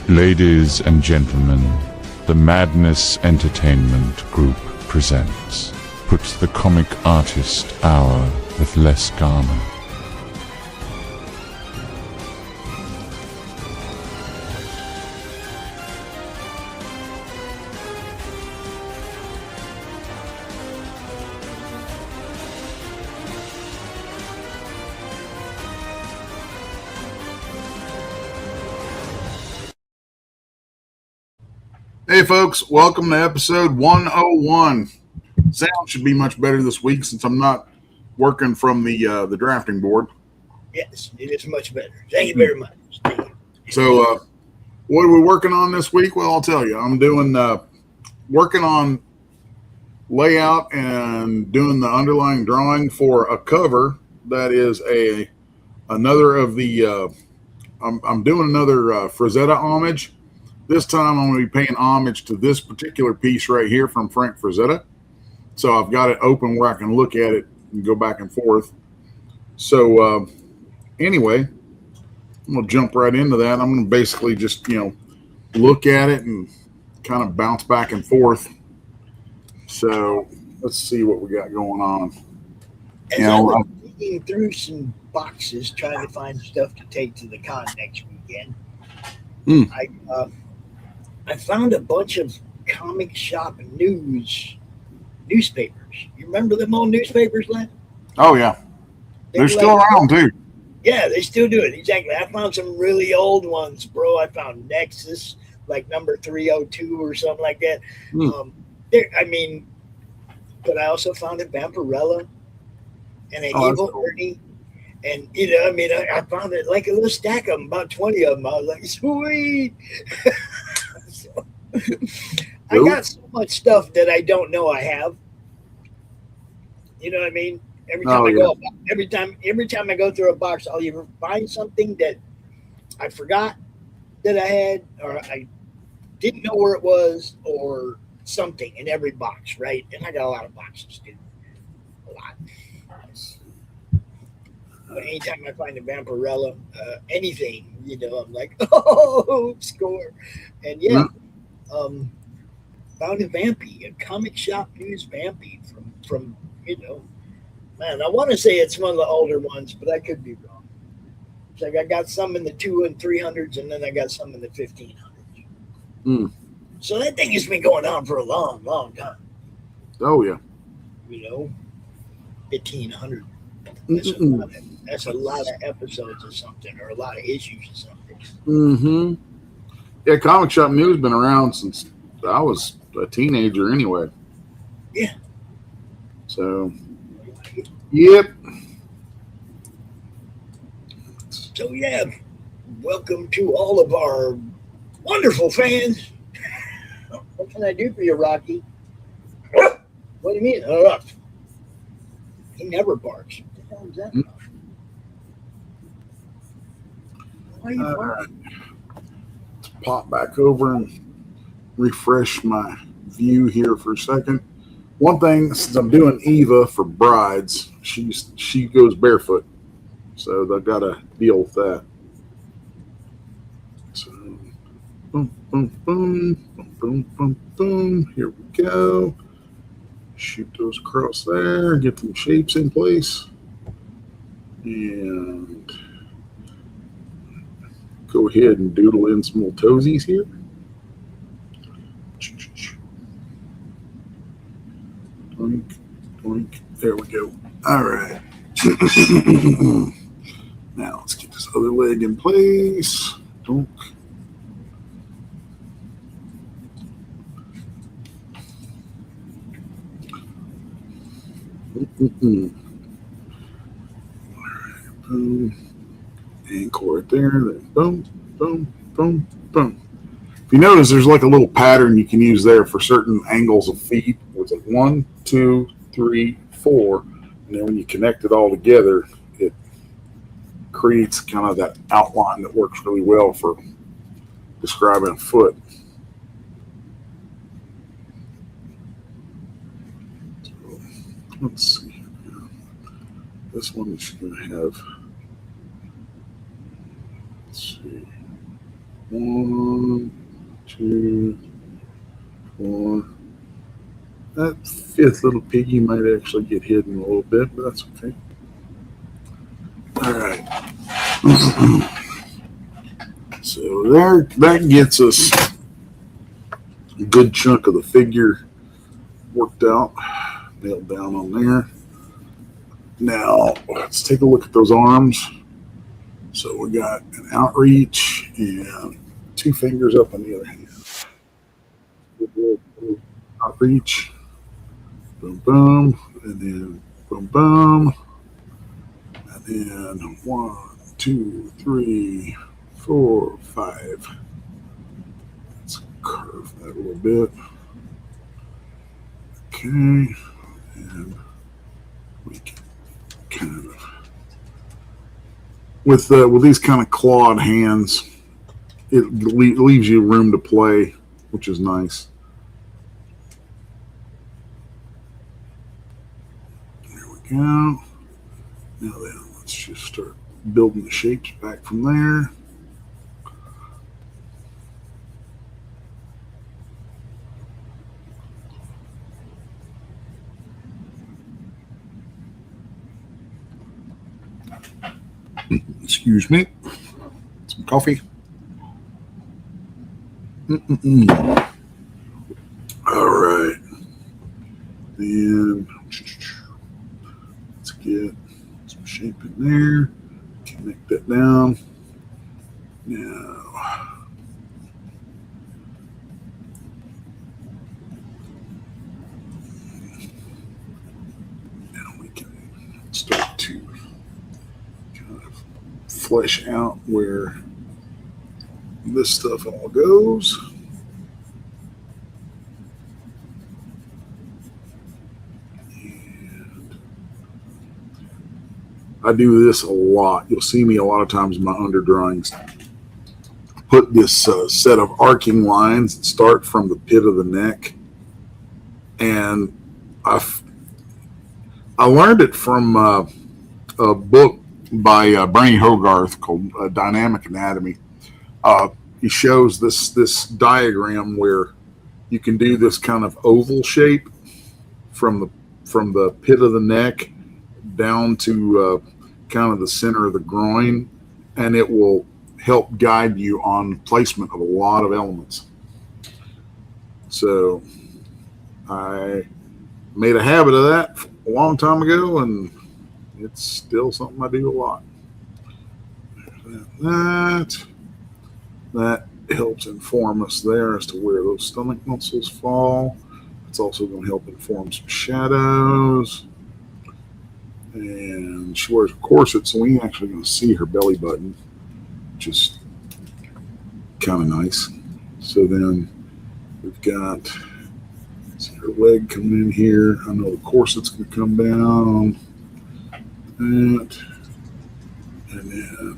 Ladies and gentlemen, the Madness Entertainment Group presents Put the Comic Artist Hour with Les Garner. Hey folks, welcome to episode 101. Sound should be much better this week since I'm not working from the drafting board. Yes, it is much better. Thank you very much. So what are we working on this week? Well, I'll tell you. I'm doing working on layout and doing the underlying drawing for a cover that is another of the I'm doing another Frazetta homage. This time I'm going to be paying homage to this particular piece right here from Frank Frazetta. So I've got it open where I can look at it and go back and forth. So anyway, I'm going to jump right into that. I'm going to basically just, look at it and kind of bounce back and forth. So let's see what we got going on. As I was digging through some boxes trying to find stuff to take to the con next weekend, I found a bunch of comic shop newspapers. You remember them old newspapers, Len? Oh, yeah. They're still around, too. Yeah, they still do it. Exactly. I found some really old ones, bro. I found Nexus, like number 302 or something like that. But I also found a Vampirella and an Evil Ernie. And, I found it like a little stack of them, about 20 of them. I was like, sweet. I got so much stuff that I don't know I have. You know what I mean? Every time I go through a box, I'll either find something that I forgot that I had, or I didn't know where it was, or something in every box, right? And I got a lot of boxes, dude. A lot. But anytime I find a Vampirella, anything, I'm like, oh, score. And found a Vampy, a comic shop news Vampy from man, I want to say it's one of the older ones, but I could be wrong. It's like I got some in the 200s and 300s, and then I got some in the 1500s. So that thing has been going on for a long, long time. Oh, yeah. 1500. That's a lot of episodes or something, or a lot of issues or something. Mm-hmm. Yeah, comic shop news has been around since I was a teenager anyway. Yeah. So, yep. So, yeah, welcome to all of our wonderful fans. What can I do for you, Rocky? What do you mean? He never barks. What the hell is that about? Why are you barking? Let's pop back over and refresh my view here for a second. One thing, since I'm doing Eva for brides, she goes barefoot, so they've got to deal with that. So, boom, boom, boom, boom, boom, boom, boom. Here we go. Shoot those across there, get them shapes in place, and go ahead and doodle in some little toesies here. Blink, blink. There we go. All right. Now let's get this other leg in place. Donk. All right. Boom. Ankle right there. Then boom, boom, boom, boom. If you notice, there's like a little pattern you can use there for certain angles of feet. It's like 1, 2, 3, 4, and then when you connect it all together, it creates kind of that outline that works really well for describing a foot. So, let's see. This one is going to have. Let's see. 1, 2, 4. That fifth little piggy might actually get hidden a little bit, but that's okay. All right. So there, that gets us a good chunk of the figure worked out, nailed down on there. Now let's take a look at those arms. So we got an outreach and 2 fingers up on the other hand. Outreach, boom, boom, and then boom, boom, and then 1, 2, 3, 4, 5. Let's curve that a little bit. Okay, and we can kind of, with these kind of clawed hands, it leaves you room to play, which is nice. There we go. Now then, let's just start building the shapes back from there. Excuse me. Some coffee. All right. And let's get some shape in there. Connect that down. Now, we can start to kind of flesh out where this stuff all goes. And I do this a lot. You'll see me a lot of times in my underdrawings put this set of arcing lines that start from the pit of the neck. And I learned it from a book by Bernie Hogarth called Dynamic Anatomy. He shows this diagram where you can do this kind of oval shape from the pit of the neck down to kind of the center of the groin, and it will help guide you on placement of a lot of elements. So I made a habit of that a long time ago, and it's still something I do a lot. That helps inform us there as to where those stomach muscles fall. It's also going to help inform some shadows. And she wears a corset, so we ain't actually going to see her belly button, which is kind of nice. So then we've got, see her leg coming in here. I know the corset's going to come down. That. And then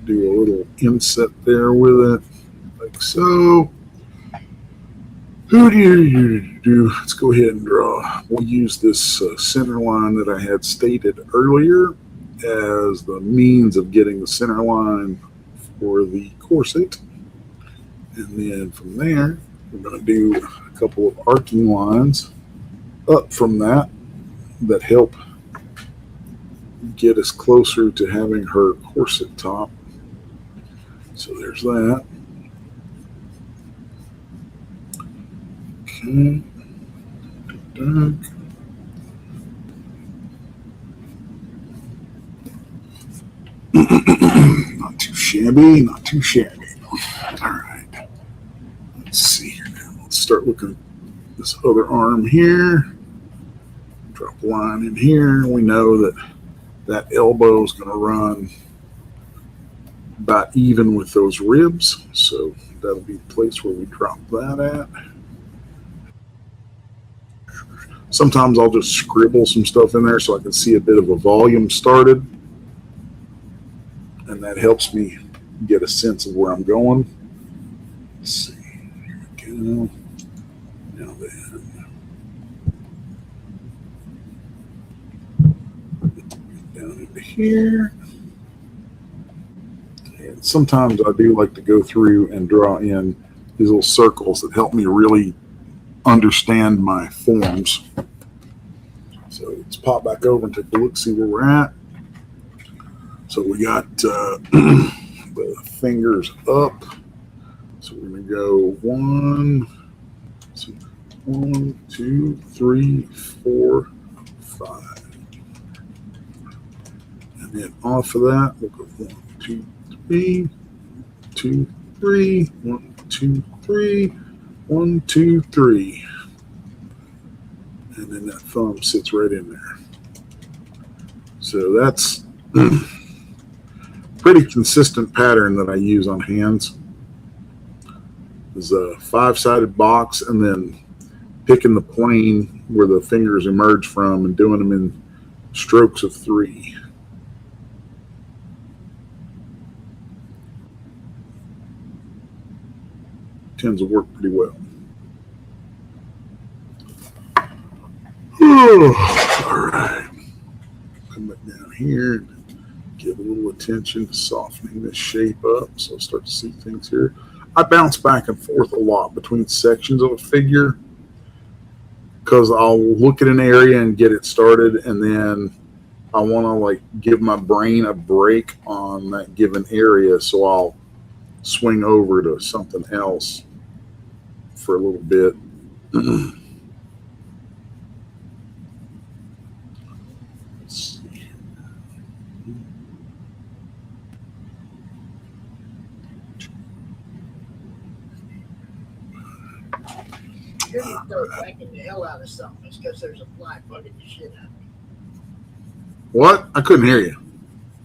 do a little inset there with it, like so. Let's go ahead and draw. We'll use this center line that I had stated earlier as the means of getting the center line for the corset. And then from there, we're going to do a couple of arcing lines up from that help get us closer to having her corset top. So there's that. Okay. Not too shabby, not too shabby. All right. Let's see here now. Let's start looking at this other arm here. Drop a line in here. We know that elbow is going to run about even with those ribs. So that'll be the place where we drop that at. Sometimes I'll just scribble some stuff in there so I can see a bit of a volume started. And that helps me get a sense of where I'm going. Let's see. Here we go. Now then. Down into here. And sometimes I do like to go through and draw in these little circles that help me really understand my forms. So let's pop back over and take a look, see where we're at. So we got the fingers up. So we're going to go 1, 2, 3, 4, 5. And then off of that, we'll go 1, 2, 3, 2, 3, 1, 2, 3, 1, 2, 3. And then that thumb sits right in there. So that's pretty consistent pattern that I use on hands. Is a 5-sided box and then picking the plane where the fingers emerge from and doing them in strokes of 3. Tends to work pretty well. All right. Come back down here and give a little attention to softening this shape up so I'll start to see things here. I bounce back and forth a lot between sections of a figure because I'll look at an area and get it started, and then I want to like give my brain a break on that given area, so I'll swing over to something else for a little bit. Let's see. You're gonna start whacking the hell out of something. It's because there's a fly bugging the shit out of me. What? I couldn't hear you.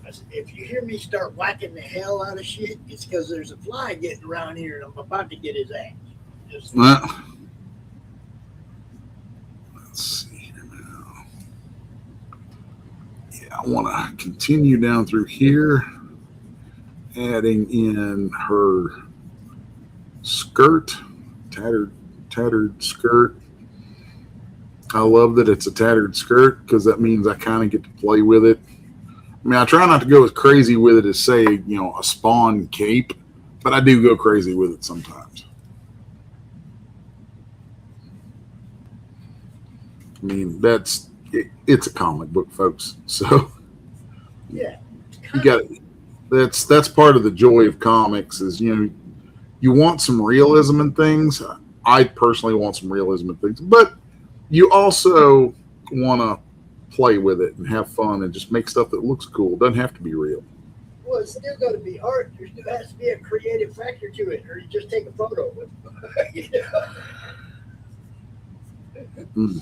I said, if you hear me start whacking the hell out of shit, it's because there's a fly getting around here and I'm about to get his ass. Just Let's see here now. Yeah, I want to continue down through here, adding in her skirt, tattered skirt. I love that it's a tattered skirt because that means I kind of get to play with it. I mean, I try not to go as crazy with it as, say, you know, a Spawn cape, but I do go crazy with it sometimes. I mean, it's a comic book, folks. So yeah, you got it. That's part of the joy of comics is, you know, you want some realism in things. I personally want some realism in things, but you also want to play with it and have fun and just make stuff that looks cool. It doesn't have to be real. well, it's still got to be art. There still has to be a creative factor to it, or you just take a photo with it. You know? I mean,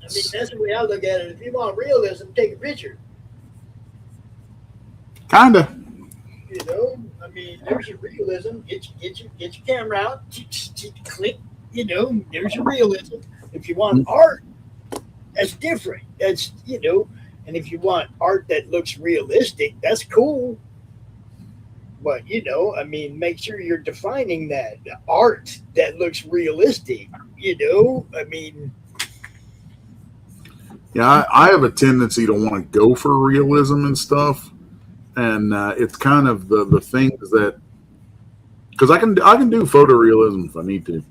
that's the way I look at it. If you want realism, take a picture. Kinda. You know, I mean, there's your realism. Get your camera out, click. You know, there's your realism. If you want art, that's different. That's, you know, and if you want art that looks realistic, that's cool. But, you know, I mean, make sure you're defining that art that looks realistic. You know, I mean. Yeah, I have a tendency to want to go for realism and stuff, and it's kind of the things that, because I can do photorealism if I need to,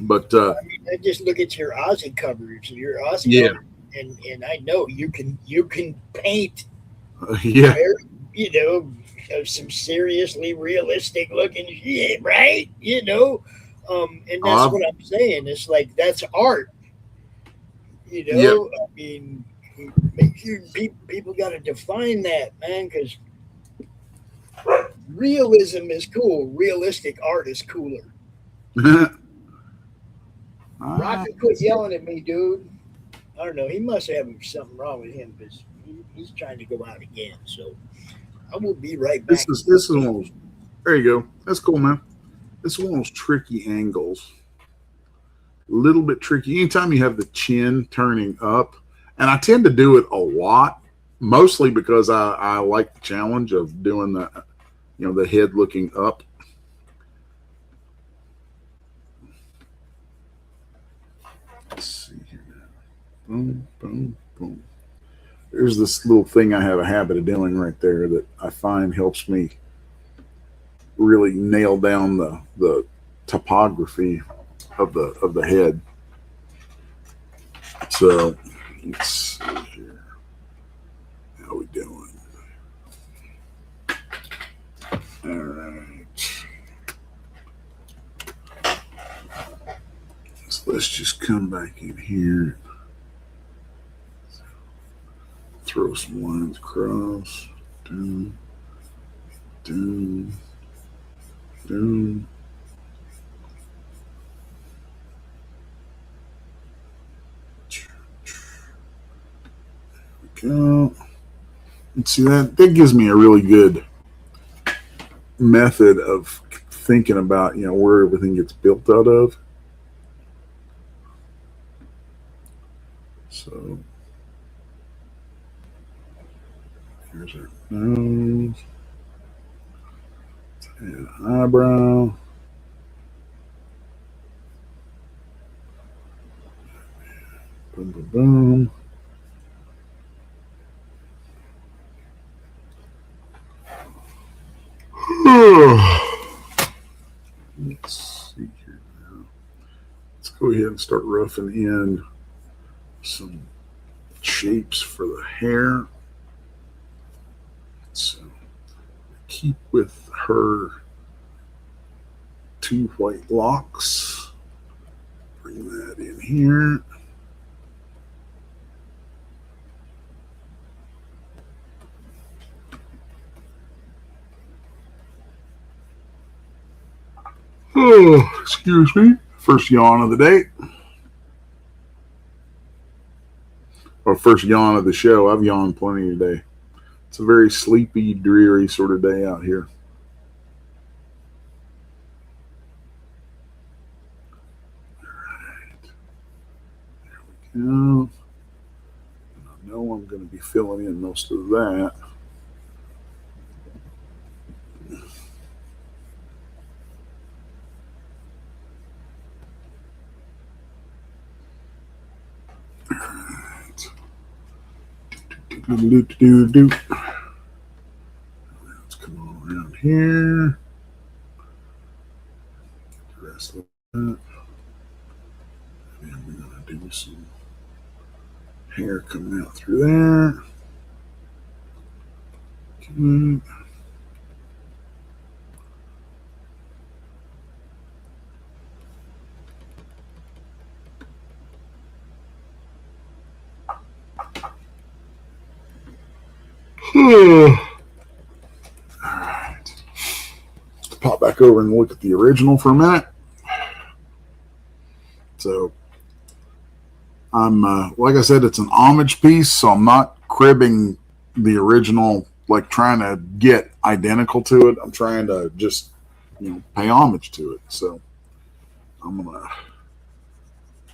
but I mean, I just look at your Ozzy covers, cover, and I know you can paint, yeah, very, you know, some seriously realistic looking shit, right? You know, and that's what I'm saying. It's like that's art. You know, I mean, make sure people got to define that, man, because realism is cool. Realistic art is cooler. Rocky quit yelling at me, dude. I don't know. He must have something wrong with him because he's trying to go out again. So I will be right back. This is one of those. There you go. That's cool, man. This is one of those tricky angles. A little bit tricky. Anytime you have the chin turning up, and I tend to do it a lot, mostly because I like the challenge of doing the, you know, the head looking up. Let's see here now. Boom, boom, boom. There's this little thing I have a habit of doing right there that I find helps me really nail down the topography of the head. So let's see here. How we doing? All right. So let's just come back in here. Throw some lines across. Down, down, down. Go. And see that gives me a really good method of thinking about, you know, where everything gets built out of. So here's our nose and eyebrow. Boom, boom, boom. Let's see here now. Let's go ahead and start roughing in some shapes for the hair. So keep with her 2 white locks. Bring that in here. Oh, excuse me. First yawn of the day. Or first yawn of the show. I've yawned plenty today. It's a very sleepy, dreary sort of day out here. All right. There we go. I know I'm going to be filling in most of that. Let's come on around here. Get the rest of that. And we're going to do some hair coming out through there. Okay. All right. Let's pop back over and look at the original for a minute. So I'm, like I said, it's an homage piece, so I'm not cribbing the original, like trying to get identical to it. I'm trying to just, you know, pay homage to it. So I'm going to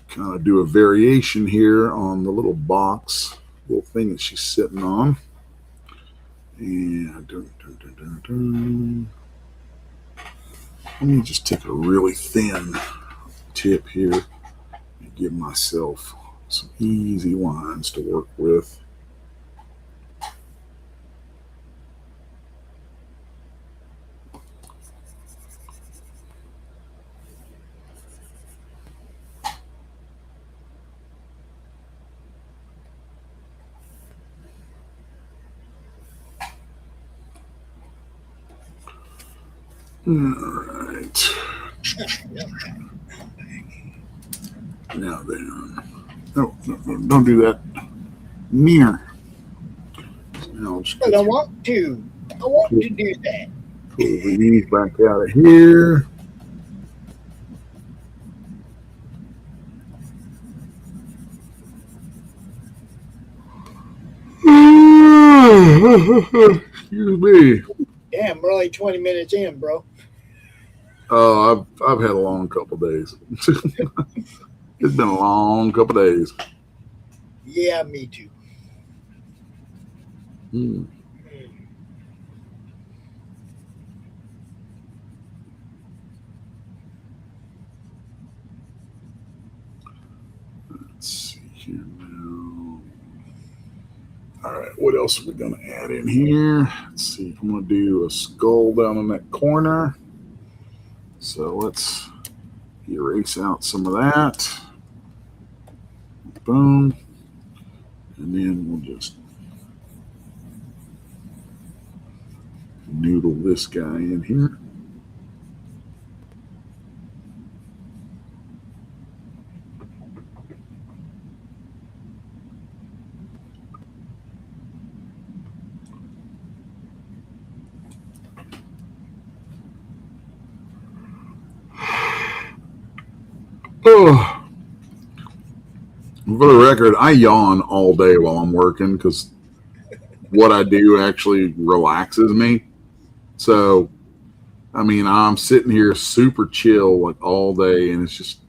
kind of do a variation here on the little box, little thing that she's sitting on. And let me just take a really thin tip here and give myself some easy lines to work with. All right. Now then, no, don't do that. Near. So I don't want to. I want to do that. Pull these back out of here. Excuse me. Damn, we're only 20 minutes in, bro. Oh, I've had a long couple days. It's been a long couple days. Yeah, me too. Let's see here now. All right, what else are we going to add in here? Let's see. I'm going to do a skull down in that corner. So let's erase out some of that. Boom. And then we'll just noodle this guy in here. Oh, for the record, I yawn all day while I'm working because what I do actually relaxes me. So, I mean, I'm sitting here super chill like all day, and it's just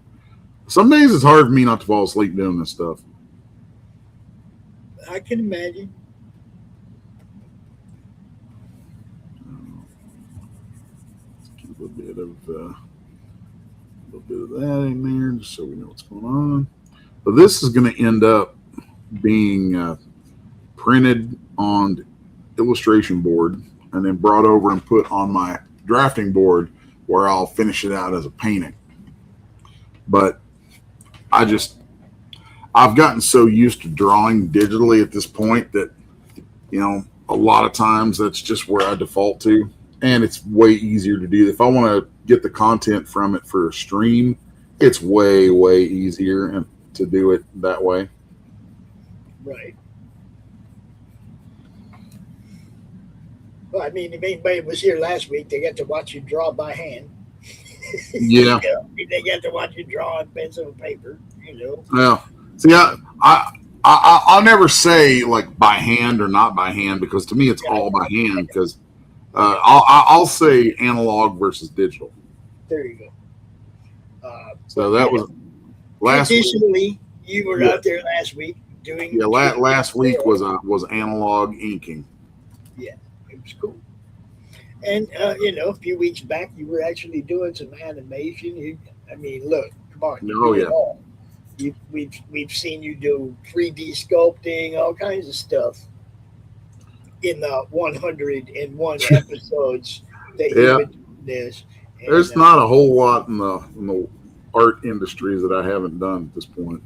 some days it's hard for me not to fall asleep doing this stuff. I can imagine. Let's keep a bit of that in there just so we know what's going on. But this is going to end up being printed on illustration board and then brought over and put on my drafting board where I'll finish it out as a painting. But I've gotten so used to drawing digitally at this point that, you know, a lot of times that's just where I default to. And it's way easier to do. If I want to get the content from it for a stream, it's way, way easier to do it that way. Right. Well, I mean, if anybody was here last week, they got to watch you draw by hand. Yeah. You know, they got to watch you draw on pencil and paper, you know. Yeah. See, I'll never say like by hand or not by hand because to me it's all by hand because I'll say analog versus digital. There you go. So that was last week. Additionally, you were out there last week doing. Yeah, last week was analog inking. Yeah, it was cool. And you know, a few weeks back, you were actually doing some animation. I mean, look, come on. Oh yeah. We've seen you do 3D sculpting, all kinds of stuff in the 101 episodes that you've been doing this. And, there's not a whole lot in the art industries that I haven't done at this point.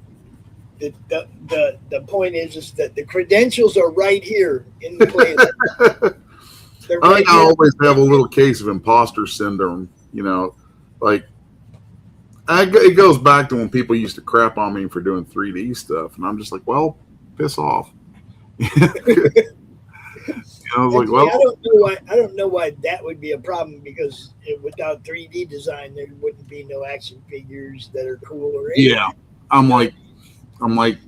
The point is that the credentials are right here in the playlist. I think I always have a little case of imposter syndrome, you know, like it goes back to when people used to crap on me for doing 3D stuff, and I'm just like, well, piss off. I was like, well, I don't know why that would be a problem because without 3D design, there wouldn't be no action figures that are cool or anything. Yeah, I'm like,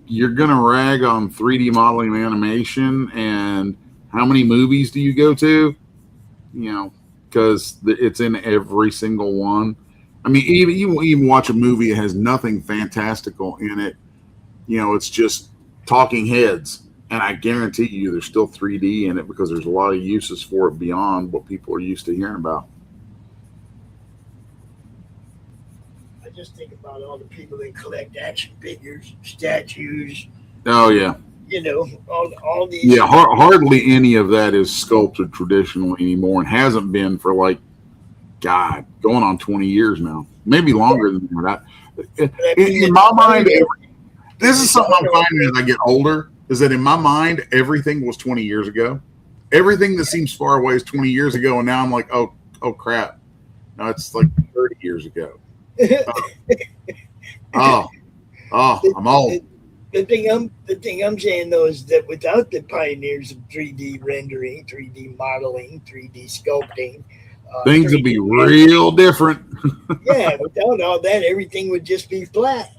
you're gonna rag on 3D modeling and animation, and how many movies do you go to? You know, because it's in every single one. I mean, even watch a movie that has nothing fantastical in it. You know, it's just talking heads. And I guarantee you there's still 3D in it because there's a lot of uses for it beyond what people are used to hearing about. I just think about all the people that collect action figures, statues. Oh, yeah. You know, all these. Yeah, hardly any of that is sculpted traditionally anymore and hasn't been for like, God, going on 20 years now. Maybe longer than that. In my mind, this is something I'm finding as I get older. Is that in my mind, everything was 20 years ago. Everything that seems far away is 20 years ago. And now I'm like, oh crap. No, it's like 30 years ago. I'm old. The thing I'm saying though is that without the pioneers of 3D rendering, 3D modeling, 3D sculpting, things would be real different. Yeah, without all that, everything would just be flat.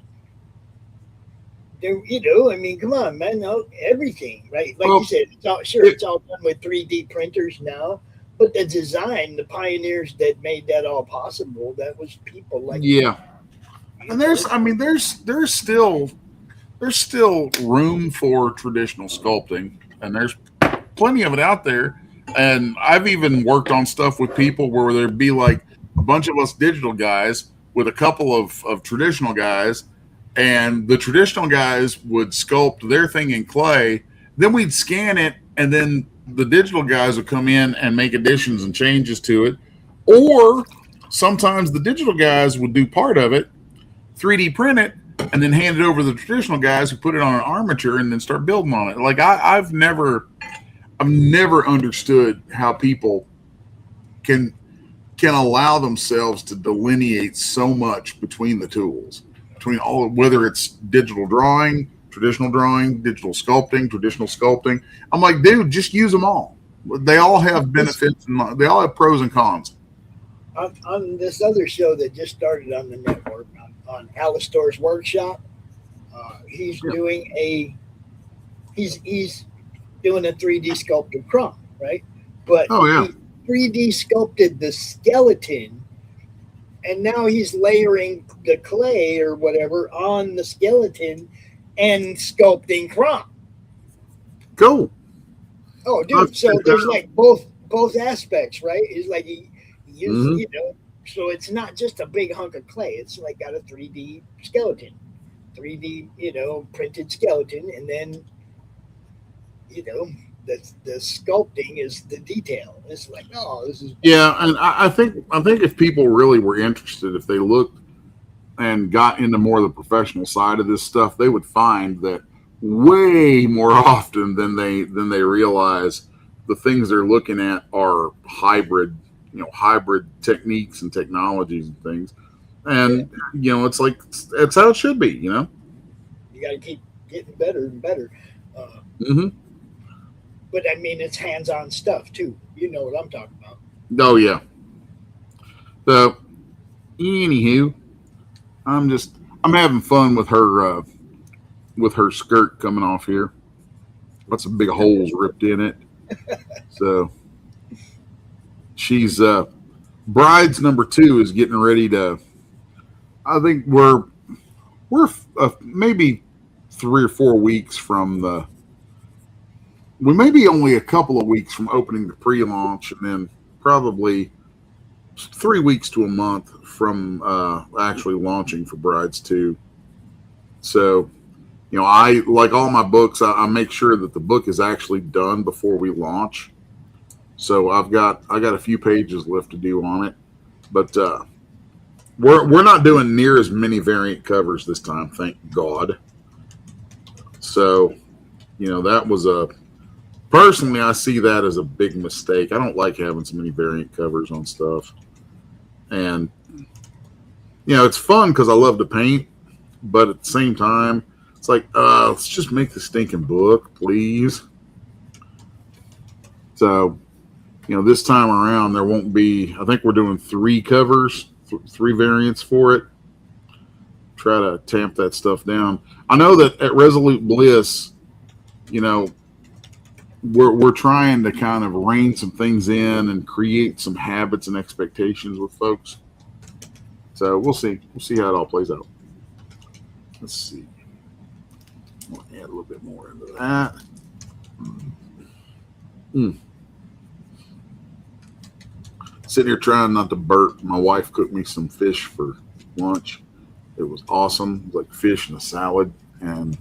You know, I mean, come on, man. No, everything, right? Like you said, it's all done with 3D printers now. But the design, the pioneers that made that all possible, that was people like And there's still room for traditional sculpting, and there's plenty of it out there. And I've even worked on stuff with people where there'd be like a bunch of us digital guys with a couple of traditional guys. And the traditional guys would sculpt their thing in clay, then we'd scan it, and then the digital guys would come in and make additions and changes to it. Or sometimes the digital guys would do part of it, 3D print it, and then hand it over to the traditional guys who put it on an armature and then start building on it. Like I've never understood how people can allow themselves to delineate so much between the tools, between all, whether it's digital drawing, digital sculpting, traditional sculpting. I'm like, dude, just use them all. They all have benefits and they all have pros and cons. On this other show that just started on the network, on Alistair's workshop, he's doing a 3D sculpted CRoM, right? But he 3D sculpted the skeleton, and now he's layering the clay or whatever on the skeleton and sculpting CRoM. Cool. Oh, dude! So there's like both aspects, right? It's like he uses, you know, so it's not just a big hunk of clay. It's like got a 3D skeleton, 3D, you know, printed skeleton, and then, you know, the sculpting is the detail. It's like, oh, this is and I think if people really were interested, if they looked and got into more of the professional side of this stuff, they would find that way more often than they realize the things they're looking at are hybrid techniques and technologies and things. And you know, it's like it's how it should be, you know. You got to keep getting better and better. But I mean, it's hands-on stuff too. You know what I'm talking about. Oh yeah. So, anywho, I'm having fun with her skirt coming off here. Got some big holes ripped in it. So she's bride's number 2 is getting ready to. I think we're maybe 3 or 4 weeks from the. We may be only a couple of weeks from opening the pre-launch, and then probably 3 weeks to a month from actually launching for Brides 2. So, you know, I like all my books. I make sure that the book is actually done before we launch. So I got a few pages left to do on it, but we're not doing near as many variant covers this time, thank God. So, you know, that was personally, I see that as a big mistake. I don't like having so many variant covers on stuff. And, you know, it's fun because I love to paint, but at the same time, it's like, let's just make the stinking book, please. So, you know, this time around, there won't be, I think we're doing 3 covers, 3 variants for it. Try to tamp that stuff down. I know that at Resolute Bliss, you know, we're trying to kind of rein some things in and create some habits and expectations with folks. So we'll see. We'll see how it all plays out. Let's see. I'll add a little bit more into that. Sitting here trying not to burp. My wife cooked me some fish for lunch. It was awesome. It was like fish and a salad. And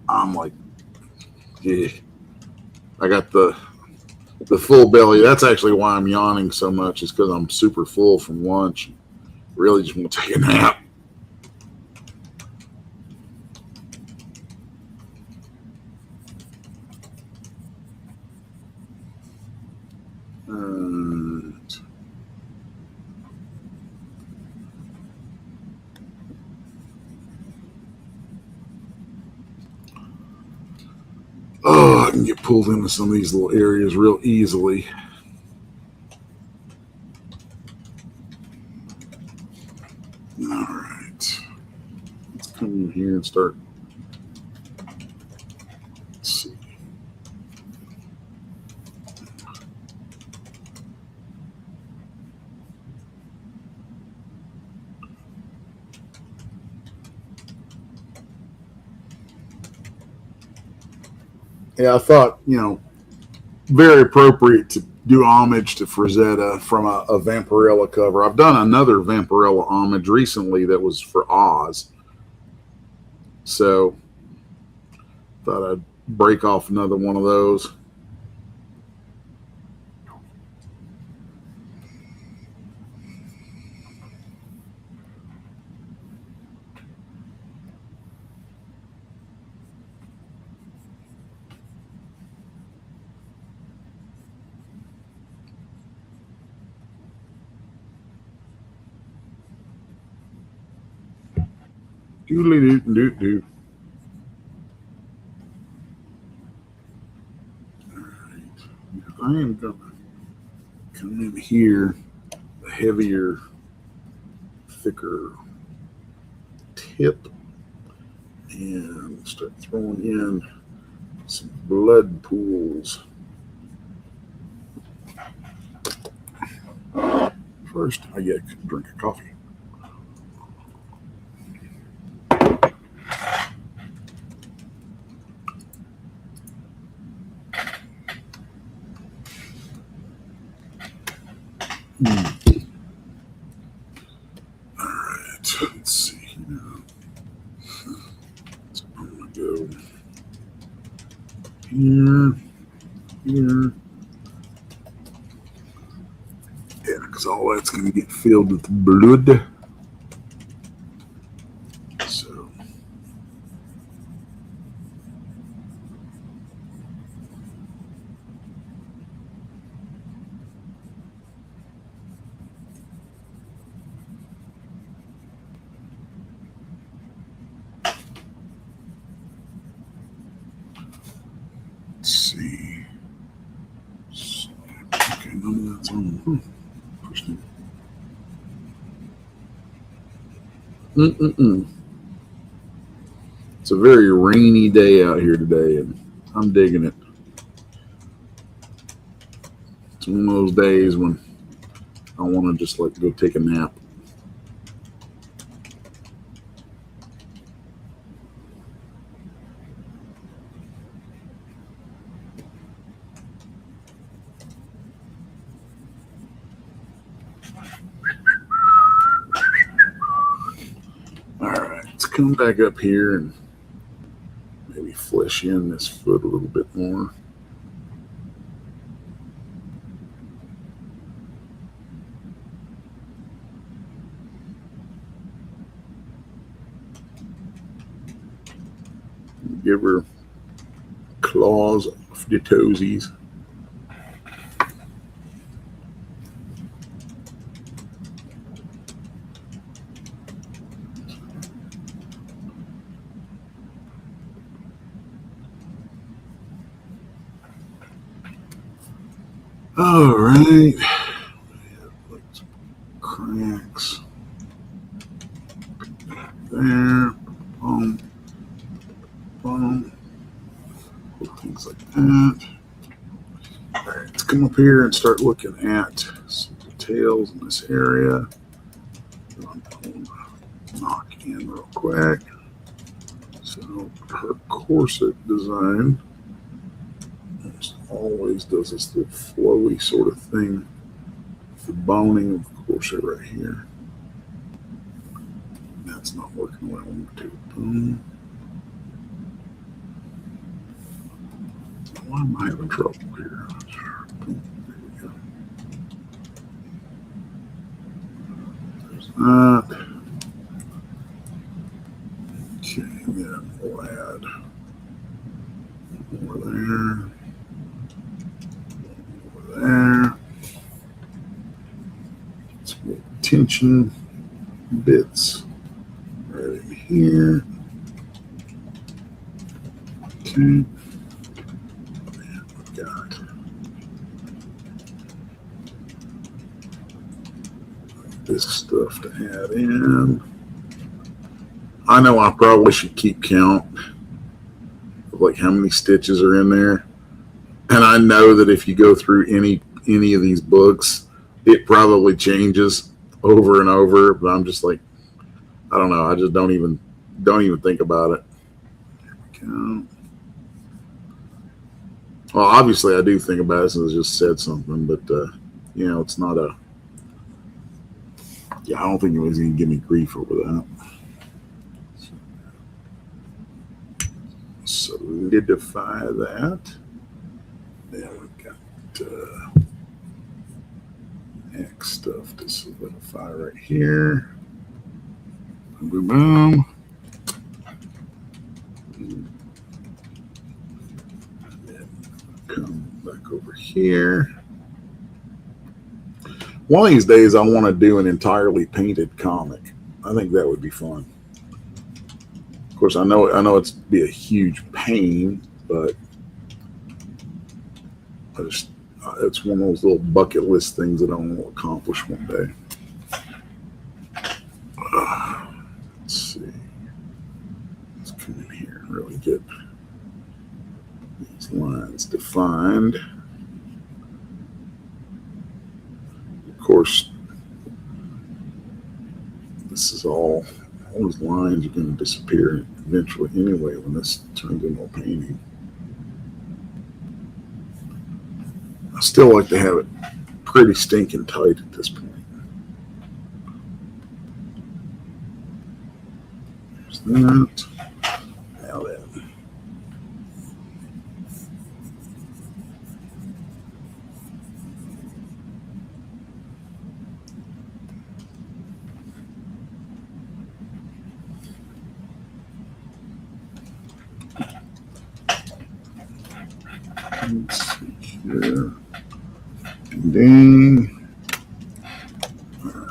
I'm like, yeah. I got the full belly. That's actually why I'm yawning so much, is because I'm super full from lunch. Really just want to take a nap. Oh, I can get pulled into some of these little areas real easily. All right. Let's come in here and start. Let's see. Yeah, I thought, you know, very appropriate to do homage to Frazetta from a Vampirella cover. I've done another Vampirella homage recently that was for Oz. So thought I'd break off another one of those. Doodly-doo-doo-doo. I am going to come in here, a heavier, thicker tip, and start throwing in some blood pools. First, I get a drink of coffee. All right, let's see here. So I'm going to go here, here. Yeah, because all that's going to get filled with blood. So, let's see. So, okay, none of that's on. Interesting. It's a very rainy day out here today, and I'm digging it. It's one of those days when I want to just like go take a nap. All right, let's come back up here and maybe flesh in this foot a little bit more. Give her claws off the toesies. All right. Like some cracks there. Boom. Boom. Things like that. All right, let's come up here and start looking at some details in this area. Knock in real quick. So her corset design almost always does this little flowy sort of thing. The boning of the corset right here. That's not working the way I want it to. Boom. Why am I having trouble here? Boom. There we go. There's that. Okay, then we'll add over there. Over there. Some tension bits right in here. Okay. We've got this stuff to add in. I know I probably should keep count of like how many stitches are in there. And I know that if you go through any of these books, it probably changes over and over, but I'm just like, I don't know. I just don't even think about it. There we go. Well, obviously I do think about it since I just said something, but you know, it's not a. Yeah, I don't think anybody's gonna give me grief over that. So solidify that. Then we've got X stuff to solidify right here. Boom, boom. And then come back over here. One of these days, I want to do an entirely painted comic. I think that would be fun. Of course, I know it's be a huge pain, but it's one of those little bucket list things that I want to accomplish one day. Let's see. Let's come in here and really get these lines defined. Of course, this is all those lines are going to disappear eventually anyway when this turns into a painting. I still like to have it pretty stinking tight at this point. There's that. Now then. Let's see here. Ding. All right.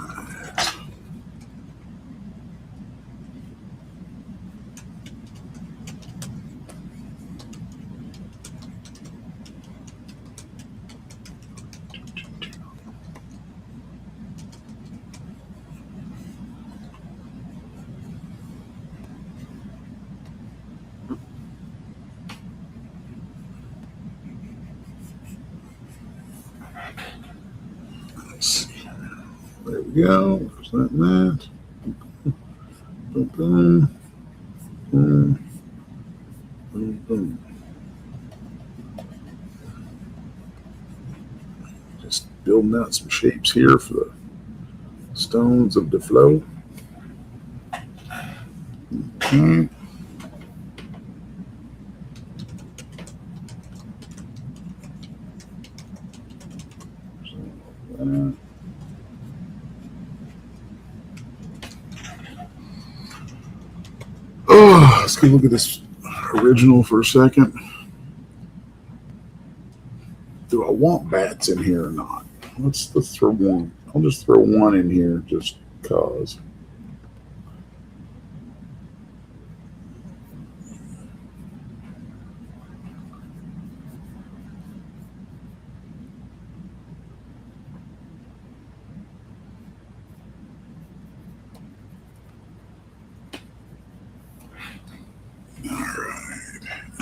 There we go. There's that and that. Boom, boom. Boom. Boom, boom. Just building out some shapes here for the stones of the flow. Okay. Oh, let's go look at this original for a second. Do I want bats in here or not? Let's throw one. I'll just throw one in here just cause.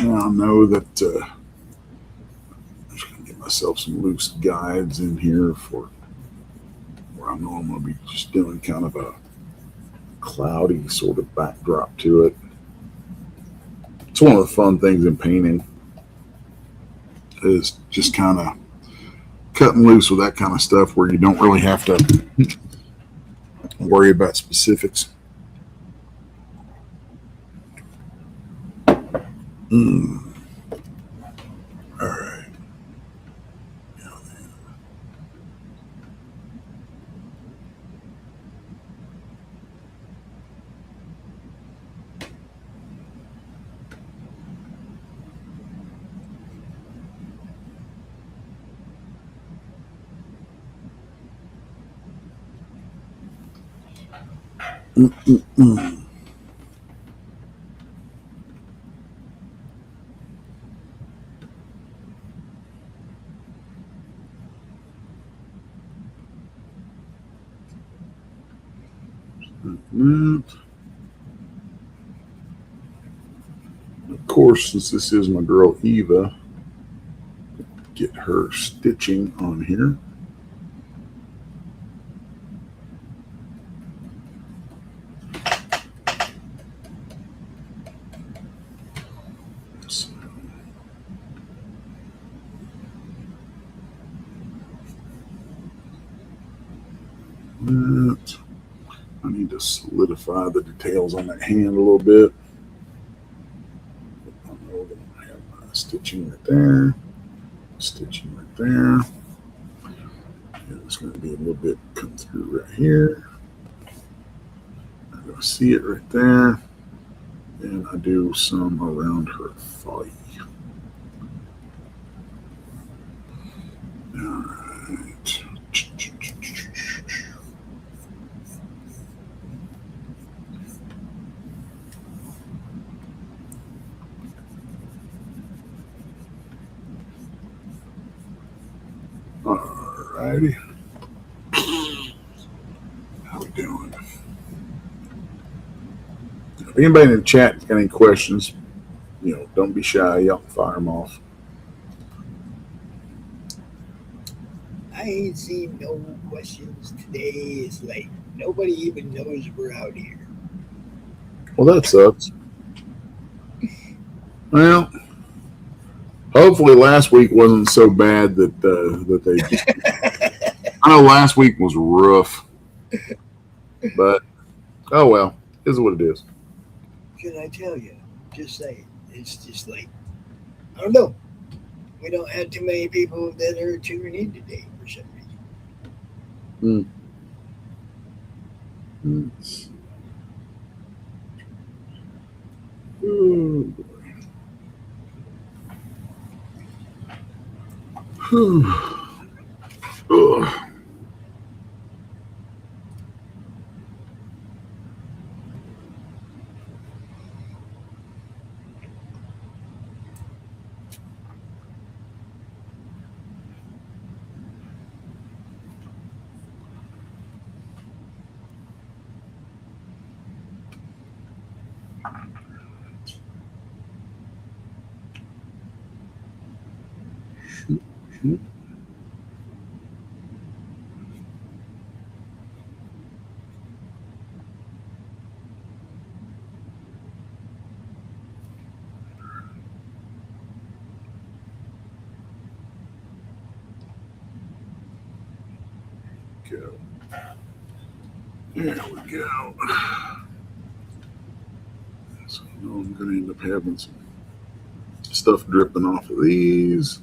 I know that I'm just going to get myself some loose guides in here for where I know I'm going to be just doing kind of a cloudy sort of backdrop to it. It's one of the fun things in painting is just kind of cutting loose with that kind of stuff where you don't really have to worry about specifics. All right. Of course, since this is my girl Eva, get her stitching on here. I need to solidify the details on that hand a little bit. I know that my Stitching right there. Stitching right there. And it's going to be a little bit come through right here. I'm going to see it right there. And I do some around her thigh. All right. All righty. How we doing? If anybody in the chat has got any questions, don't be shy. Y'all can fire them off. I ain't seen no questions today. It's like nobody even knows we're out here. Well, that sucks. Well, hopefully last week wasn't so bad that they just... I know last week was rough. But, oh well. It is what it is. Can I tell you? Just saying. It's just like, I don't know. We don't have too many people that are tuning in today for some reason. Oh, boy. Ugh. Go. There we go. So I know I'm going to end up having some stuff dripping off of these.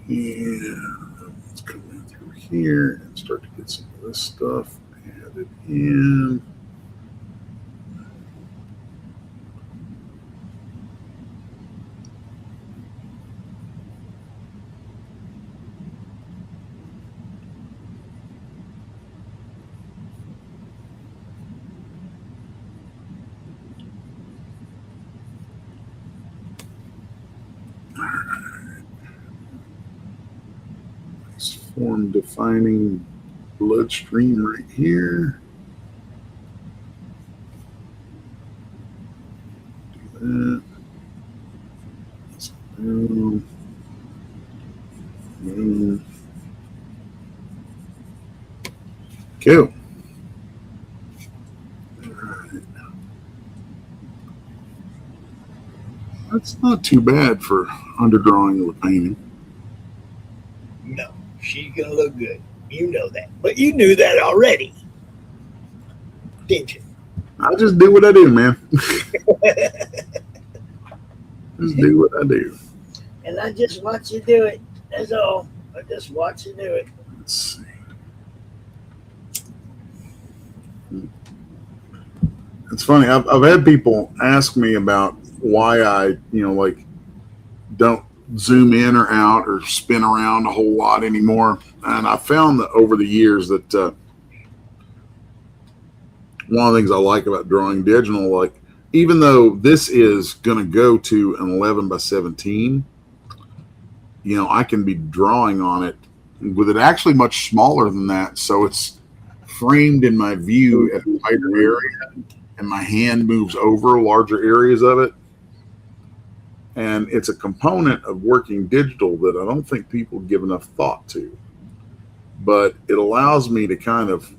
And let's come in through here and start to get some of this stuff added in. Form defining bloodstream right here. Do that. Boom. Boom. Cool. All right. That's not too bad for underdrawing of a painting. No, she's gonna look good. You know that, but you knew that already, didn't you? I just do what I do, man. Just do what I do. And I just watch you do it. That's all. I just watch you do it. Let's see. It's funny. I've had people ask me about why I, don't zoom in or out or spin around a whole lot anymore. And I found that over the years that one of the things I like about drawing digital, like even though this is going to go to an 11 by 17, I can be drawing on it with it actually much smaller than that. So it's framed in my view at a wider area and my hand moves over larger areas of it. And it's a component of working digital that I don't think people give enough thought to. But it allows me to kind of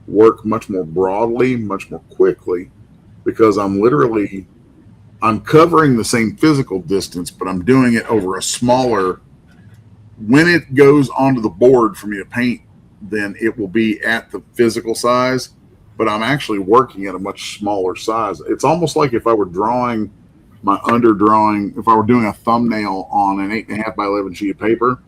work much more broadly, much more quickly, because I'm covering the same physical distance, but I'm doing it over a smaller. When it goes onto the board for me to paint, then it will be at the physical size. but I'm actually working at a much smaller size. It's almost like if I were drawing my underdrawing, if I were doing a thumbnail on an 8.5 by 11 sheet of paper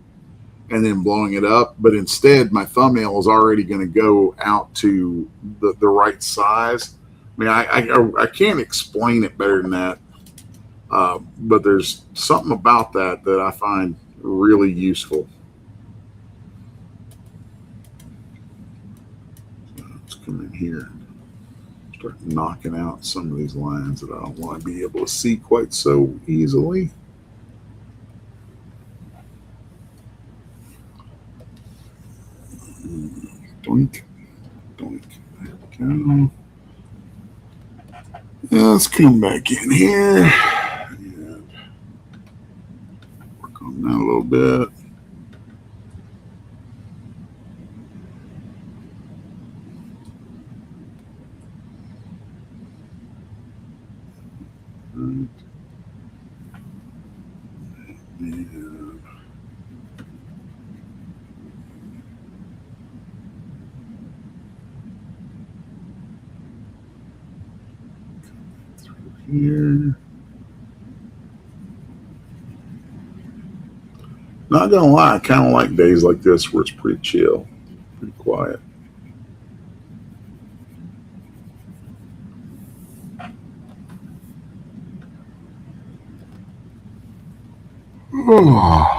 and then blowing it up, but instead my thumbnail is already going to go out to the right size. I mean, I can't explain it better than that, but there's something about that I find really useful. Let's come in here and start knocking out some of these lines that I don't want to be able to see quite so easily. Doink, doink. There we go. Let's come back in here and work on that a little bit. And here. Not gonna lie, I kind of like days like this where it's pretty chill, pretty quiet. Oh.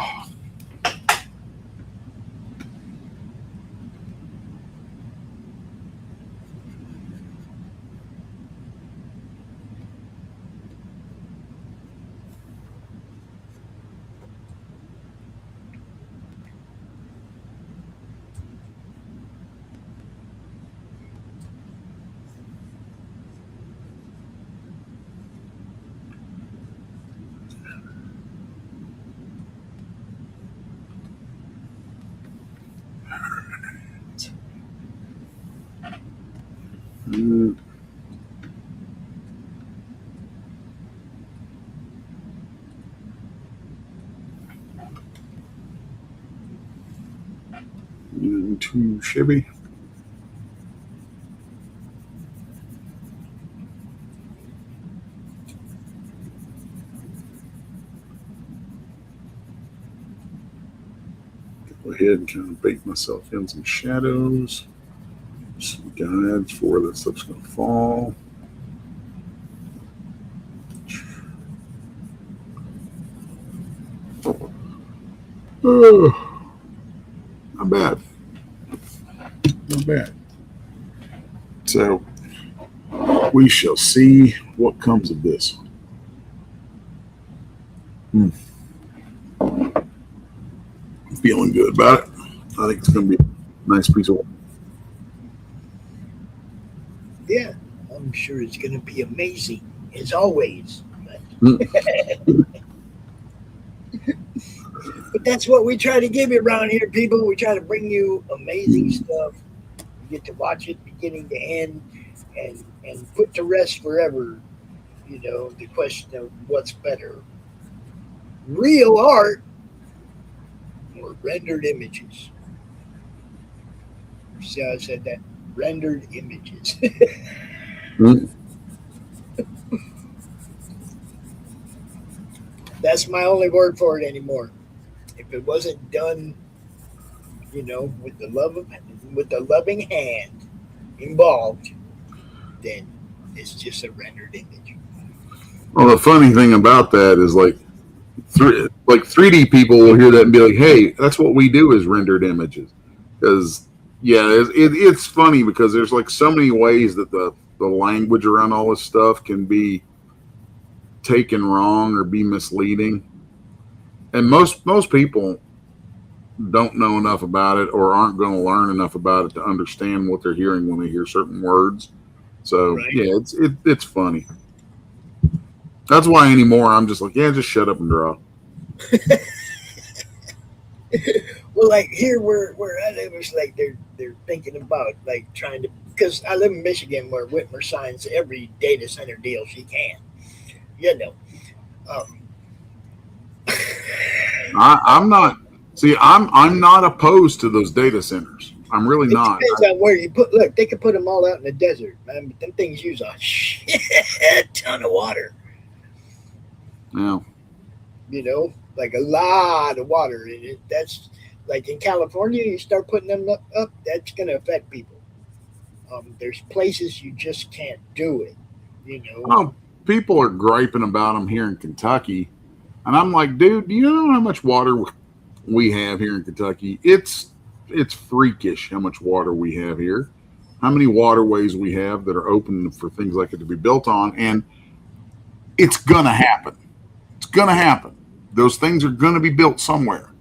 Too shabby. Go ahead and kind of bake myself in some shadows, some guides for where that stuff's going to fall. Oh, not bad. Not bad. So we shall see what comes of this. I'm feeling good about it. I think it's going to be a nice piece of work. Yeah, I'm sure it's going to be amazing, as always. But that's what we try to give you around here, people. We try to bring you amazing stuff. You get to watch it beginning to end and put to rest forever, the question of what's better, real art or rendered images. See how I said that? Rendered images. That's my only word for it anymore. If it wasn't done, with the loving hand involved, then it's just a rendered image. Well, the funny thing about that is like 3D people will hear that and be like, "Hey, that's what we do is rendered images." Because it's funny because there's like so many ways that the language around all this stuff can be taken wrong or be misleading, and most people don't know enough about it or aren't going to learn enough about it to understand what they're hearing when they hear certain words. So right. Yeah, it's funny. That's why anymore I'm just like, just shut up and draw. Well, like here where I live, it's like they're thinking about like trying to, because I live in Michigan where Whitmer signs every data center deal she can. I'm not opposed to those data centers. I'm really not. Depends on where you put. Look, they could put them all out in the desert, man. But them things use a shit ton of water. Yeah. You know, like a lot of water. And that's like in California. You start putting them up, that's going to affect people. There's places you just can't do it. You know. Oh, people are griping about them here in Kentucky, and I'm like, dude, do you know how much water we have here in Kentucky? It's freakish how much water we have here, how many waterways we have that are open for things like it to be built on, and it's gonna happen. It's gonna happen. Those things are gonna be built somewhere,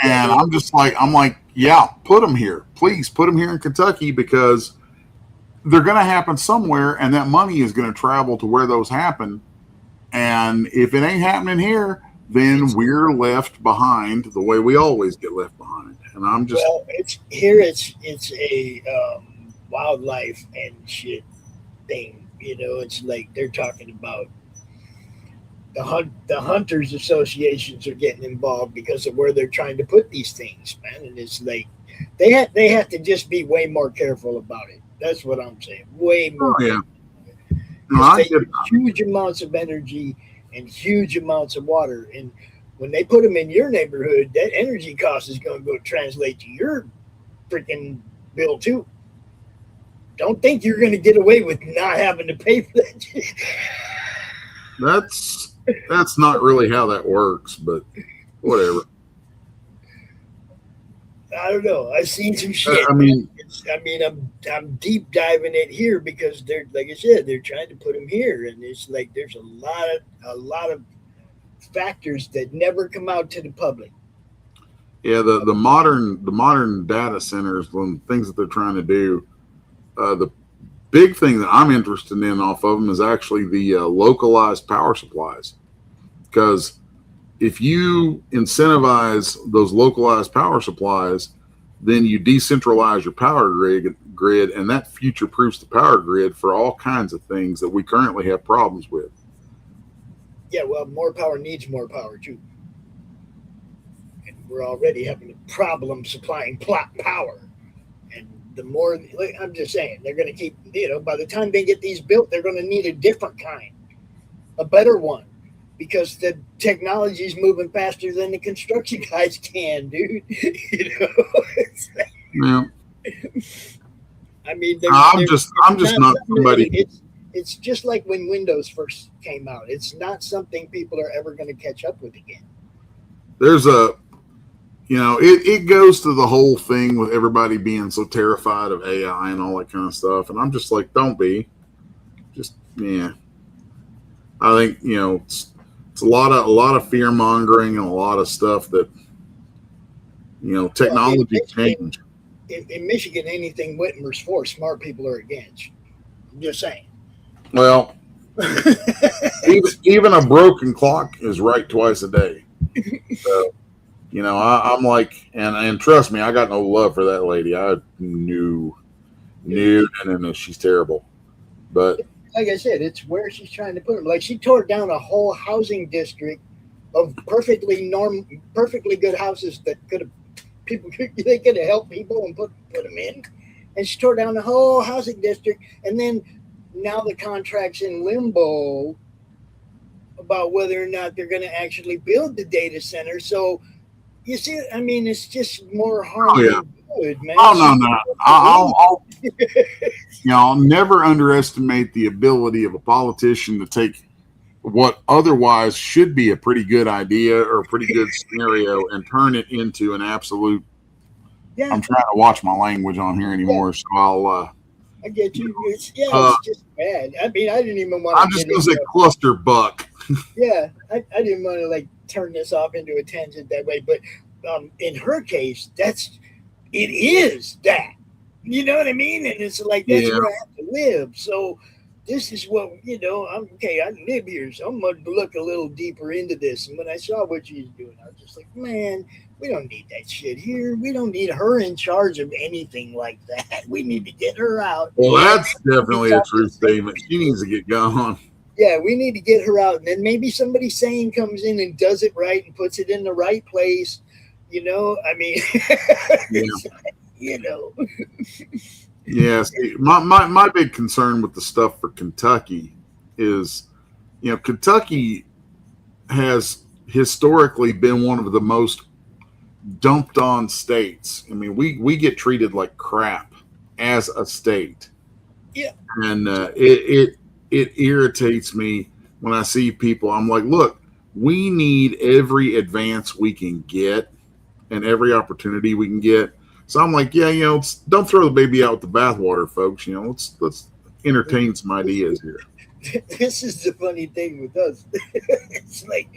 and I'm like, yeah, put them here, please, put them here in Kentucky, because they're gonna happen somewhere, and that money is gonna travel to where those happen, and if it ain't happening here, then we're left behind the way we always get left behind. And I'm just it's a wildlife and shit thing. You know, it's like they're talking about the hunters associations are getting involved because of where they're trying to put these things, man. And it's like they have to just be way more careful about it. That's what I'm saying. Way more. Oh, yeah. They use huge amounts of energy and huge amounts of water, and when they put them in your neighborhood, that energy cost is going to go translate to your freaking bill too. Don't think you're going to get away with not having to pay for that. That's not really how that works, but whatever. I don't know. I've seen some shit. I'm deep diving it here because they're, like I said, they're trying to put them here, and it's like there's a lot of factors that never come out to the public. Yeah, the modern data centers, the things that they're trying to do, the big thing that I'm interested in off of them is actually the localized power supplies, because if you incentivize those localized power supplies, then you decentralize your power grid, and that future-proofs the power grid for all kinds of things that we currently have problems with. Yeah, well, more power needs more power too, and we're already having a problem supplying power. And the more, I'm just saying, they're going to keep. You know, by the time they get these built, they're going to need a different kind, a better one, because the technology is moving faster than the construction guys can, dude. You know, Yeah. I mean, I'm just not somebody. It's just like when Windows first came out. It's not something people are ever going to catch up with again. There's it goes to the whole thing with everybody being so terrified of AI and all that kind of stuff, and I'm just like, don't be. Just yeah. I think it's a lot of fear mongering and a lot of stuff that technology change. In Michigan, anything Whitmer's for, smart people are against. I'm just saying. Well, even a broken clock is right twice a day. So, I'm like, and trust me, I got no love for that lady. I knew, and she's terrible. But like I said, it's where she's trying to put them. Like she tore down a whole housing district of perfectly good houses that could have helped people and put them in, and she tore down the whole housing district, and then. Now the contract's in limbo about whether or not they're going to actually build the data center. So you see, I mean, it's just more harm than good, man. Oh no! I'll never underestimate the ability of a politician to take what otherwise should be a pretty good idea or a pretty good scenario and turn it into an absolute. Yeah. I'm trying to watch my language on here anymore, so I'll. I get you. It's just bad. I mean, I didn't even want to. I'm just going to say cluster buck. Yeah, I didn't want to turn this off into a tangent that way. But in her case, it is that. You know what I mean? And it's like, that's where I have to live. So this is what, I'm okay. I live here, so I'm going to look a little deeper into this. And when I saw what she was doing, I was just like, man, we don't need that shit here. We don't need her in charge of anything like that. We need to get her out. Well, that's definitely a true statement. She needs to get gone. Yeah, we need to get her out. And then maybe somebody sane comes in and does it right and puts it in the right place. I mean, You know. Yeah, see, my big concern with the stuff for Kentucky is, Kentucky has historically been one of the most dumped on states. I mean, we get treated like crap as a state, Yeah. and it irritates me when I see people. I'm like, look, we need every advance we can get and every opportunity we can get. So I'm like, yeah, don't throw the baby out with the bathwater, folks. Let's entertain some ideas here. This is the funny thing with us. It's like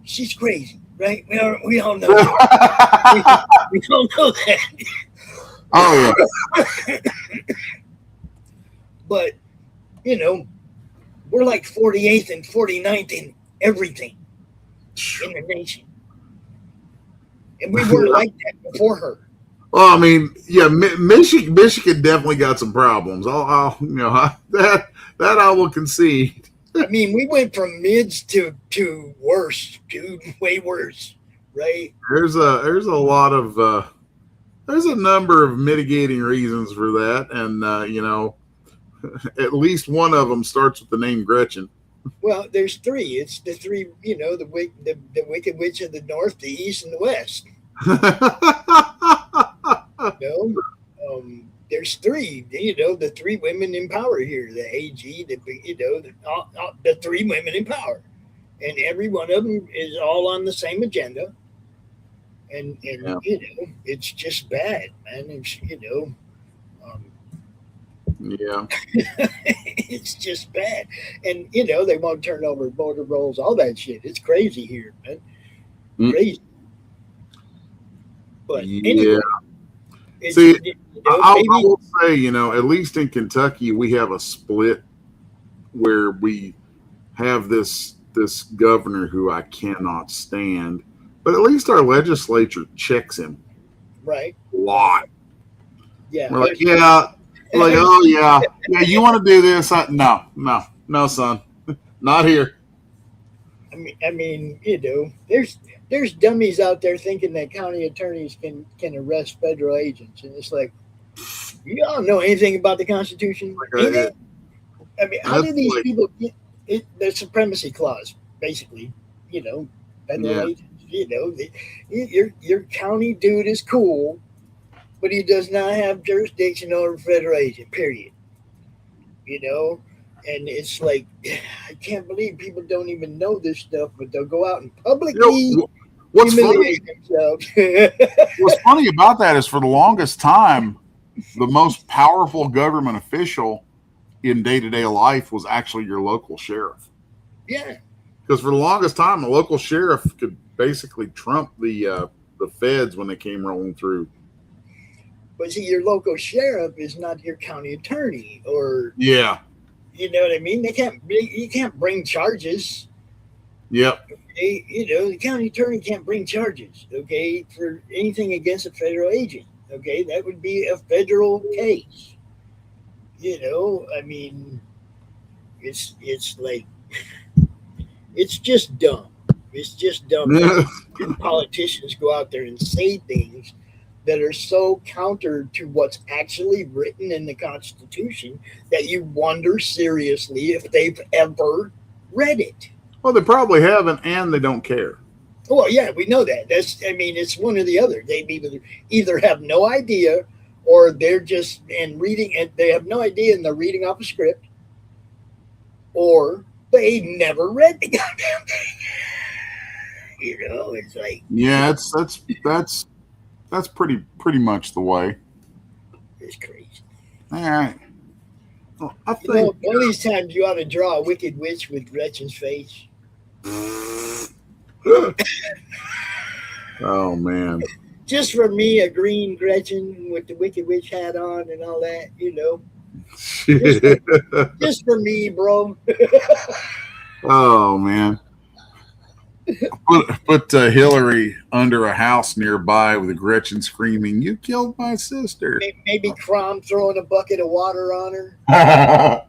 she's crazy, right? We all know that. We all know that. Oh yeah. But we're like 48th and 49th in everything in the nation, and we weren't like that before her. Well, I mean, yeah, Michigan definitely got some problems. That I will concede. I mean, we went from mids to worse, dude, way worse, right? There's a lot of there's a number of mitigating reasons for that, and at least one of them starts with the name Gretchen. Well, there's three. It's the three, the Wicked Witch of the North, the East, and the West. There's three. The three women in power here. The AG, the three women in power, and every one of them is all on the same agenda. And Yeah. It's just bad, man. It's Yeah. it's just bad, and they won't turn over border rolls, all that shit. It's crazy here, man. Crazy. But anyway, see, I will say, at least in Kentucky, we have a split where we have this governor who I cannot stand, but at least our legislature checks him right a lot. Yeah, we're like, yeah. Like, oh yeah, you want to do this? No, son, not here. I mean, there's dummies out there thinking that county attorneys can arrest federal agents, and it's like, you all know anything about the Constitution? I mean, how do these people get it? The supremacy clause, basically, federal agents. Your county dude is cool, but he does not have jurisdiction over a federal agent, period. And it's like, I can't believe people don't even know this stuff, but they'll go out and publicly humiliate themselves. What's funny about that is for the longest time, the most powerful government official in day-to-day life was actually your local sheriff. Yeah. Because for the longest time, the local sheriff could basically trump the feds when they came rolling through. But see, your local sheriff is not your county attorney, or you know what I mean. You can't bring charges. Yep. Okay? The county attorney can't bring charges. Okay, for anything against a federal agent. Okay, that would be a federal case. I mean, it's like it's just dumb. It's just dumb. Politicians go out there and say things that are so counter to what's actually written in the Constitution that you wonder seriously if they've ever read it. Well, they probably haven't, and they don't care. Well, yeah, we know that. It's one or the other. They either have no idea, or they're just reading, and they have no idea, and they're reading off a script, or they never read the goddamn thing. It's like, yeah, that's pretty much the way. It's crazy. All right. Well, I think one of these times you ought to draw a wicked witch with Gretchen's face. Oh man. Just for me, a green Gretchen with the Wicked Witch hat on and all that, just for me, bro. Oh man. Put Hillary under a house nearby with a Gretchen screaming, "You killed my sister." Maybe CRoM throwing a bucket of water on her. I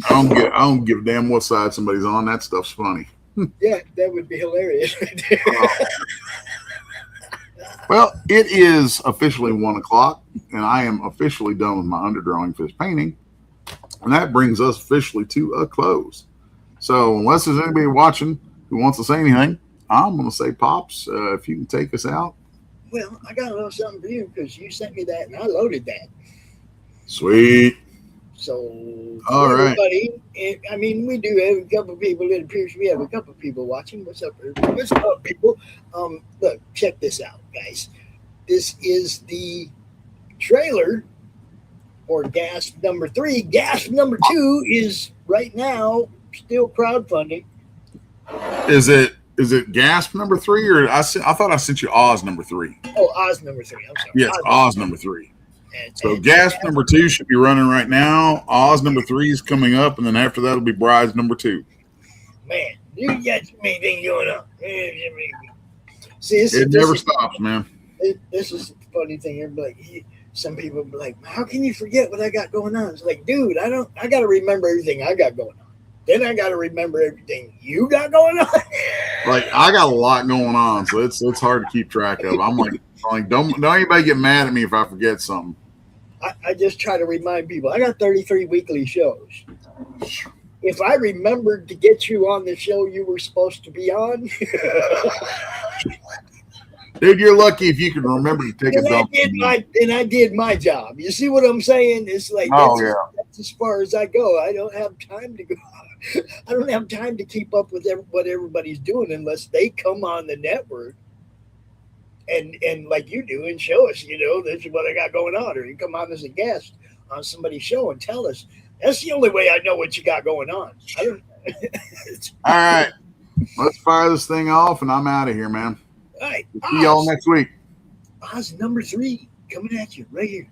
don't give a damn what side somebody's on. That stuff's funny. Yeah, that would be hilarious right there. Well, it is officially 1 o'clock, and I am officially done with my underdrawing for this painting. And that brings us officially to a close. So, unless there's anybody watching who wants to say anything, I'm going to say, Pops, if you can take us out. Well, I got a little something for you because you sent me that and I loaded that. Sweet. So, all right. everybody, I mean, we do have a couple of people. It appears we have a couple of people watching. What's up, everybody? What's up, people? Look, check this out, guys. This is the trailer for Gasp number 3. Gasp number 2 is right now still crowdfunding. Is it Gasp number 3 or I thought I sent you Oz number 3? Oh, Oz number 3. I'm sorry. Yes, Oz number 3. So Gasp number 2 should be running right now. Oz number 3 is coming up, and then after that will be Bride's number 2. Man, you got too many things going on. See, it never stops, man. This is the funny thing. Everybody, some people be like, "How can you forget what I got going on?" It's like, dude, I got to remember everything I got going on. Then I got to remember everything you got going on. Like I got a lot going on, so it's hard to keep track of. I'm like don't anybody get mad at me if I forget something. I just try to remind people. I got 33 weekly shows. If I remembered to get you on the show you were supposed to be on, dude, you're lucky if you can remember to take a dump. I did my job. You see what I'm saying? It's like that's as far as I go. I don't have time to go. I don't have time to keep up with what everybody's doing unless they come on the network and like you do and show us, this is what I got going on, or you come on as a guest on somebody's show and tell us. That's the only way I know what you got going on. I don't. All right, let's fire this thing off, and I'm out of here, man. All right, see y'all next week. Oz number 3 coming at you right here.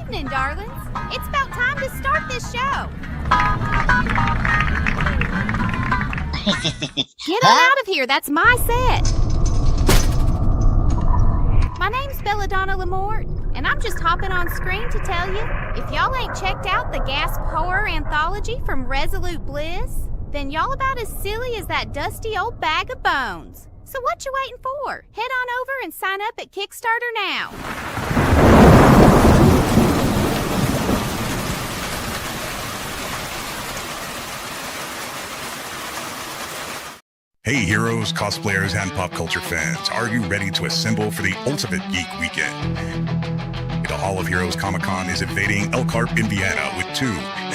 Evening, darlings. It's about time to start this show. Get on out of here. That's my set. My name's Belladonna Lamort, and I'm just hopping on screen to tell you, if y'all ain't checked out the Gasp Horror Anthology from Resolute Bliss, then y'all about as silly as that dusty old bag of bones. So what you waiting for? Head on over and sign up at Kickstarter now. Hey heroes, cosplayers, and pop culture fans, are you ready to assemble for the ultimate geek weekend? The Hall of Heroes Comic-Con is invading Elkhart, Indiana with 2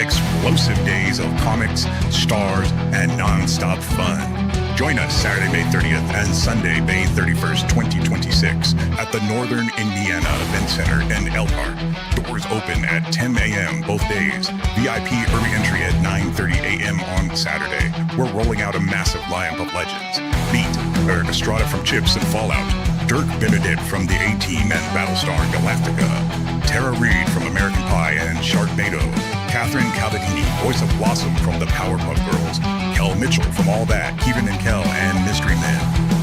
explosive days of comics, stars, and non-stop fun. Join us Saturday, May 30th and Sunday, May 31st, 2026 at the Northern Indiana Event Center in Elkhart. Doors open at 10 a.m. both days. VIP early entry at 9:30 a.m. on Saturday. We're rolling out a massive lineup of legends. Meet Eric Estrada from Chips and Fallout, Dirk Benedict from the A-Team and Battlestar Galactica, Tara Reid from American Pie and Sharknado, Catherine Cavadini, voice of Blossom from the Powerpuff Girls, Kel Mitchell from All That, Kevin and Kel and Mystery Men,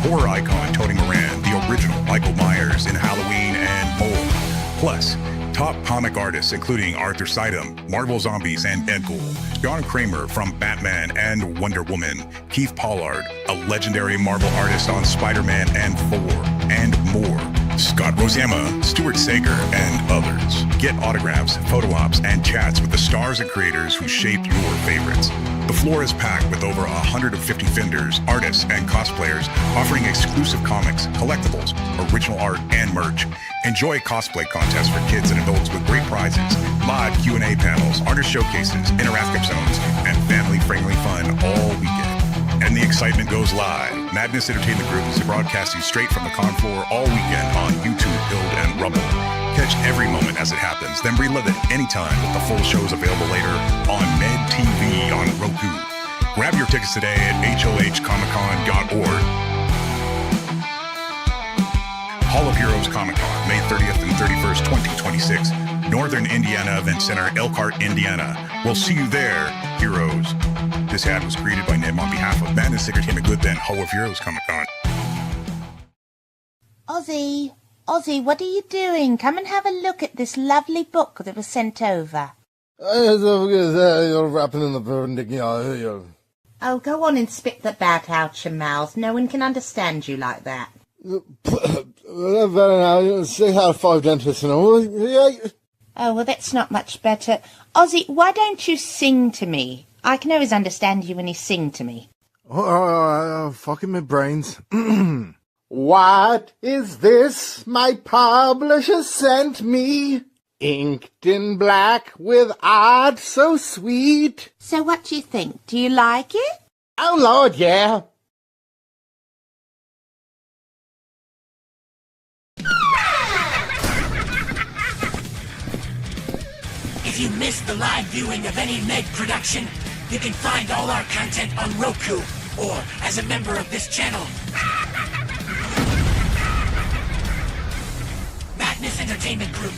horror icon Tony Moran, the original Michael Myers in Halloween, and more. Plus, top comic artists including Arthur Sidem, Marvel Zombies and Deadpool, John Kramer from Batman and Wonder Woman, Keith Pollard, a legendary Marvel artist on Spider-Man and Thor, and more. Scott Rosama, Stuart Sager, and others. Get autographs, photo ops, and chats with the stars and creators who shaped your favorites. The floor is packed with over 150 vendors, artists, and cosplayers offering exclusive comics, collectibles, original art, and merch. Enjoy cosplay contests for kids and adults with great prizes, live Q&A panels, artist showcases, interactive zones, and family-friendly fun all weekend. And the excitement goes live. Madness Entertainment Group is broadcasting straight from the con floor all weekend on YouTube, Build, and Rumble. Catch every moment as it happens, then relive it anytime with the full shows available later on Med TV on Roku. Grab your tickets today at hohcomiccon.org. Hall of Heroes Comic Con, May 30th and 31st, 2026. Northern Indiana Event Center, Elkhart, Indiana. We'll see you there, heroes. This ad was created by Nim on behalf of Madness Entertainment Group and Hall of Heroes Comic Con. Ozzy, what are you doing? Come and have a look at this lovely book that was sent over. You're wrapping in the perpendicular. Oh, go on and spit that back out your mouth. No one can understand you like that. Better now. 6 out of 5 dentists and all. Oh, well, that's not much better. Ozzy, why don't you sing to me? I can always understand you when you sing to me. Fucking my brains. What is this my publisher sent me? Inked in black with art so sweet. So what do you think? Do you like it? Oh, Lord, yeah. If you missed the live viewing of any Meg production, you can find all our content on Roku or as a member of this channel. Madness Entertainment Group.